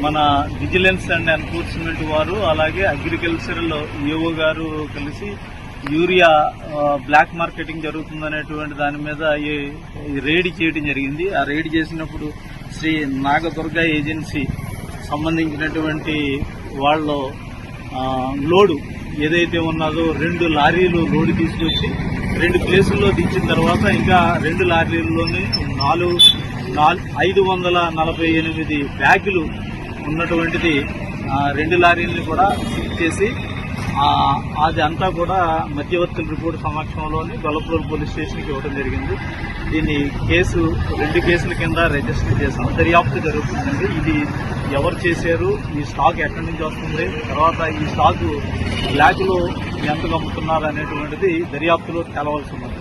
మన vigilance and enforcement వారు అలాగే అగ్రికల్చరల్ ఈఓ గారు కలిసి యూరియా బ్లాక్ మార్కెటింగ్ జరుగుతుందనేటువంటి దాని మీద రేడ్ చేయడం జరిగింది. ఆ రేడ్ చేసినప్పుడు శ్రీ నాగదుర్గ ఏజెన్సీ సంబంధించినటువంటి వాళ్ళు లోడు ఏదైతే ఉన్నదో 2 లారీలు లోడు తీసుకొచ్చి 2 ప్లేసుల్లో దించిన తర్వాత ఇంకా 2 లారీల్లోనే 548 బ్యాగులు ఉన్నటువంటిది 2 లారీలను కూడా సీజ్ చేసి అది అంతా కూడా మధ్యవర్తుల రిపోర్టు సమక్షంలోని గొల్లపూడి పోలీస్ స్టేషన్కి ఇవ్వడం జరిగింది. దీన్ని 2 కేసుల కింద రిజిస్టర్ చేసాం. దర్యాప్తు జరుగుతుందండి. ఇది ఎవరు చేశారు, ఈ స్టాక్ ఎక్కడి నుంచి వస్తుంది, తర్వాత ఈ స్టాక్ బ్లాక్లో ఎంత అమ్ముతున్నారు అనేటువంటిది దర్యాప్తులో తెలవాల్సి ఉన్నది.